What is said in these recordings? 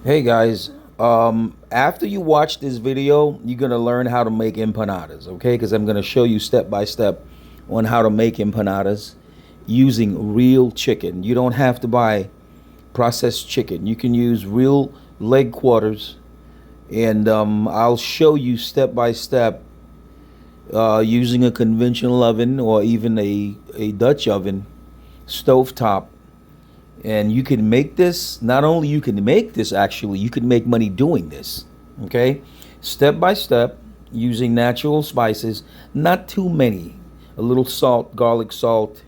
Hey guys, after you watch this video, you're gonna learn how to make empanadas, okay? Because I'm gonna show you step by step on how to make empanadas using real chicken. You don't have to buy processed chicken. You can use real leg quarters, and I'll show you step by step using a conventional oven or even a Dutch oven, stovetop, and you can make this. Not only you can make this, actually you can make money doing this, okay, step by step, using natural spices, not too many, a little salt, garlic salt,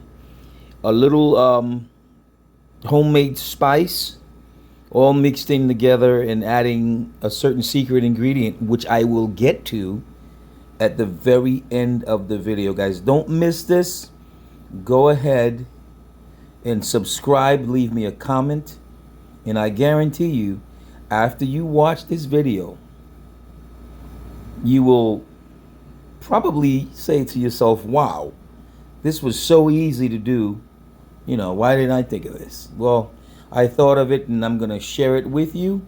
a little homemade spice, all mixed in together, and adding a certain secret ingredient which I will get to at the very end of the video. Guys, don't miss this. Go ahead and subscribe, leave me a comment, and I guarantee you, after you watch this video, you will probably say to yourself, wow, this was so easy to do. Why didn't I think of this? Well, I thought of it and I'm going to share it with you.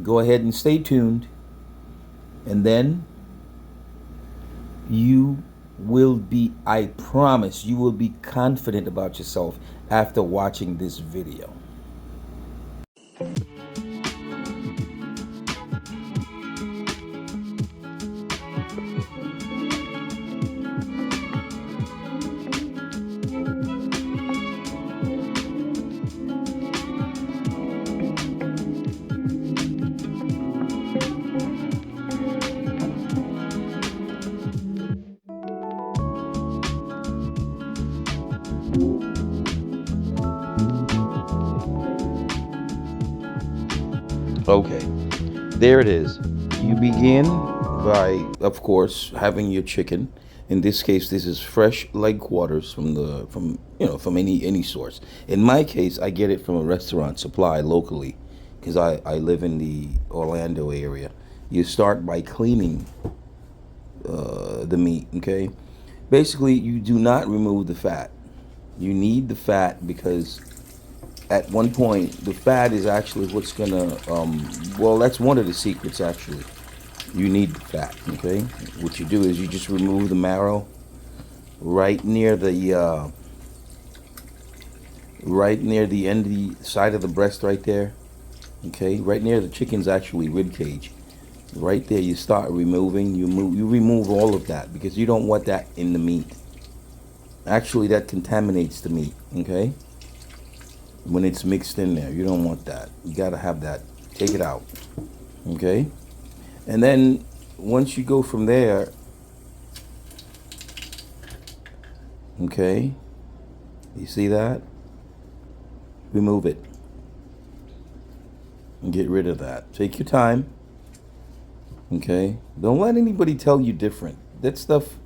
Go ahead and stay tuned. And then you will be, I promise, you will be confident about yourself after watching this video. Okay, there it is. You begin by, of course, having your chicken. In this case, this is fresh leg quarters from any source. In my case, I get it from a restaurant supply locally, because I live in the Orlando area. You start by cleaning the meat. Okay, basically, you do not remove the fat. You need the fat because at one point the fat is actually what's gonna well, that's one of the secrets. Actually, you need the fat. Okay, what you do is you just remove the marrow right near the end of the side of the breast, right there. Okay, right near the chicken's actually rib cage, right there. You start removing. You remove all of that because you don't want that in the meat. Actually, that contaminates the meat. Okay, when it's mixed in there, you don't want that. You got to have that. Take it out. Okay, and then once you go from there, okay, you see that, remove it and get rid of that. Take your time. Okay, don't let anybody tell you different. That stuff,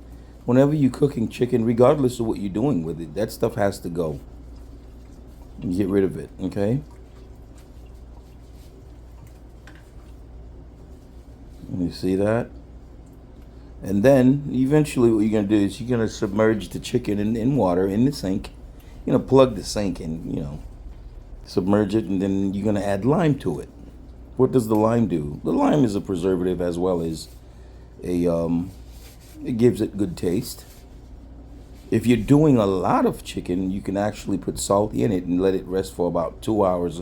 whenever you're cooking chicken, regardless of what you're doing with it, that stuff has to go. Get rid of it. Okay, you see that. And then eventually what you're going to do is you're going to submerge the chicken in water in the sink. Plug the sink and submerge it, and then you're going to add lime to it. What does the lime do? The lime is a preservative as well as it gives it good taste. If you're doing a lot of chicken, you can actually put salt in it and let it rest for about 2 hours,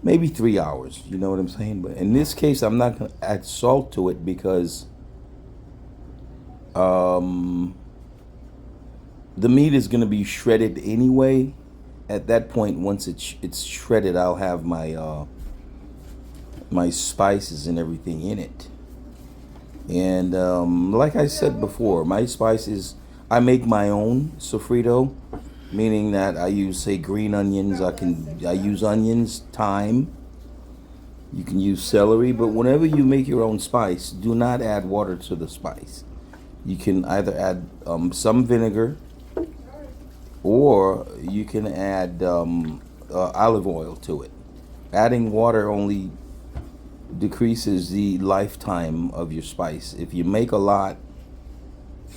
maybe 3 hours. You know what I'm saying? But in this case, I'm not going to add salt to it because the meat is going to be shredded anyway. At that point, once it's shredded, I'll have my spices and everything in it. And like I said before, my spices, I make my own sofrito, meaning that I use, say, green onions. I use onions, thyme. You can use celery, but whenever you make your own spice, do not add water to the spice. You can either add some vinegar, or you can add olive oil to it. Adding water only decreases the lifetime of your spice. If you make a lot,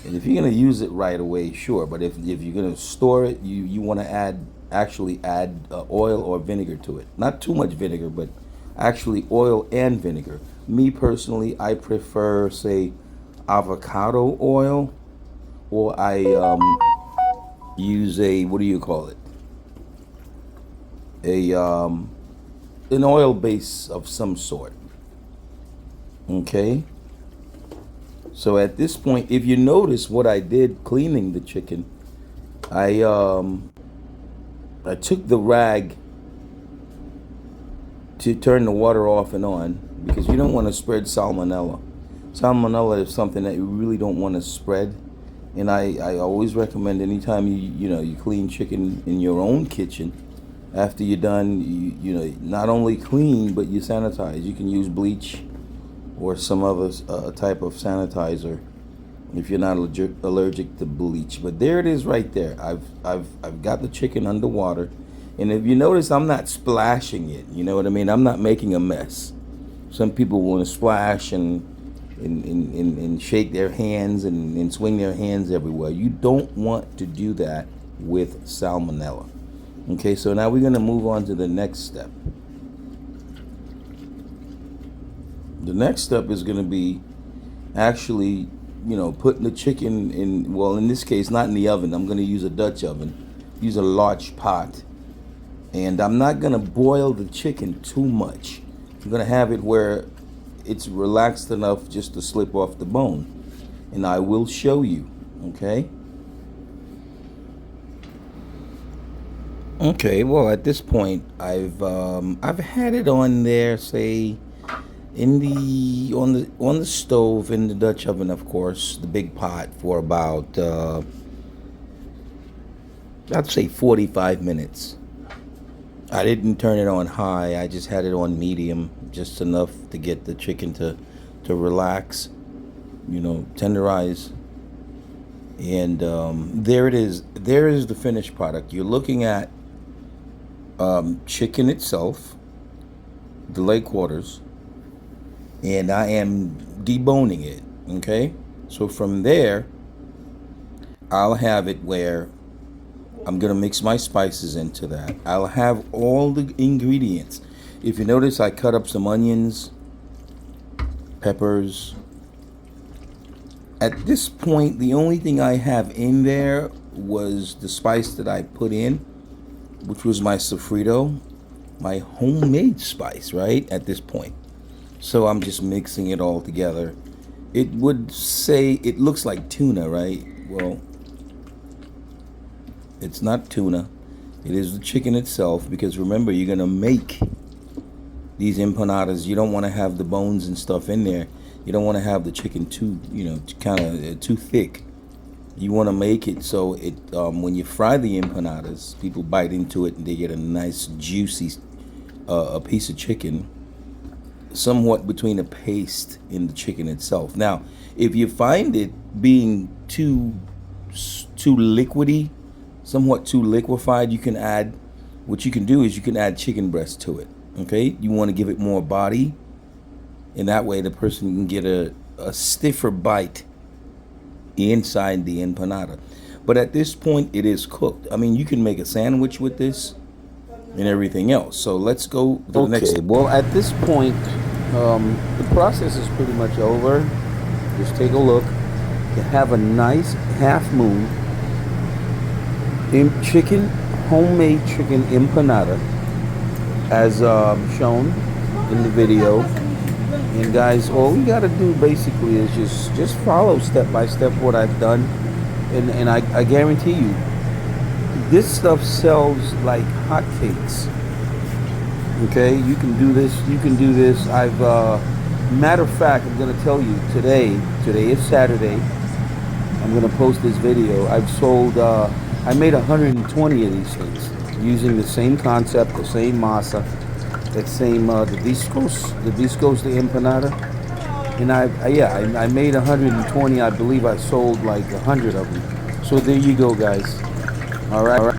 and if you're going to use it right away, sure. But if you're going to store it, you want to actually add oil or vinegar to it. Not too much vinegar, but actually oil and vinegar. Me personally, I prefer, say, avocado oil, or I use a, what do you call it? An oil base of some sort. Okay. So at this point, if you notice what I did cleaning the chicken, I took the rag to turn the water off and on, because you don't want to spread salmonella. Salmonella is something that you really don't want to spread. And I always recommend, anytime you clean chicken in your own kitchen, after you're done, you not only clean, but you sanitize. You can use bleach or some other type of sanitizer if you're not allergic to bleach. But there it is right there. I've got the chicken underwater, and if you notice, I'm not splashing it. You know what I mean? I'm not making a mess. Some people want to splash and shake their hands and swing their hands everywhere. You don't want to do that with salmonella. Okay, so now we're going to move on to the next step. The next step is going to be actually, putting the chicken in, well, in this case, not in the oven. I'm going to use a Dutch oven, use a large pot. And I'm not going to boil the chicken too much. I'm going to have it where it's relaxed enough just to slip off the bone. And I will show you, okay? Okay, well, at this point, I've had it on there, say, on the stove, in the Dutch oven, of course, the big pot, for about I'd say 45 minutes. I didn't turn it on high. I just had it on medium, just enough to get the chicken to relax, tenderize. And there it is. There is the finished product. You're looking at chicken itself, the leg quarters, and I am deboning it. Okay, so from there, I'll have it where I'm gonna mix my spices into that. I'll have all the ingredients. If you notice, I cut up some onions, peppers. At this point, the only thing I have in there was the spice that I put in, which was my sofrito, my homemade spice, right? At this point. So I'm just mixing it all together. It would say it looks like tuna, right? Well, it's not tuna. It is the chicken itself, because remember, you're gonna make these empanadas. You don't want to have the bones and stuff in there. You don't want to have the chicken too, kind of too thick. You want to make it so it, when you fry the empanadas, people bite into it and they get a nice juicy a piece of chicken, somewhat between a paste in the chicken itself. Now, if you find it being too liquidy, somewhat too liquefied, you can add, what you can do is you can add chicken breast to it. Okay, you want to give it more body, and that way the person can get a stiffer bite inside the empanada. But at this point, it is cooked. I mean, you can make a sandwich with this and everything else. So let's go to the next. Well, at this point, the process is pretty much over. Just take a look. You have a nice half moon chicken, homemade chicken empanada, as shown in the video. And guys, all we got to do basically is just follow step by step what I've done, and I guarantee you, this stuff sells like hotcakes. Okay, you can do this. You can do this. I've matter of fact, I'm gonna tell you today. Today is Saturday. I'm gonna post this video. I've sold. I made 120 of these things using the same concept, the same masa, that same the viscos, the empanada, and I made 120. I believe I sold like 100 of them. So there you go, guys. All right.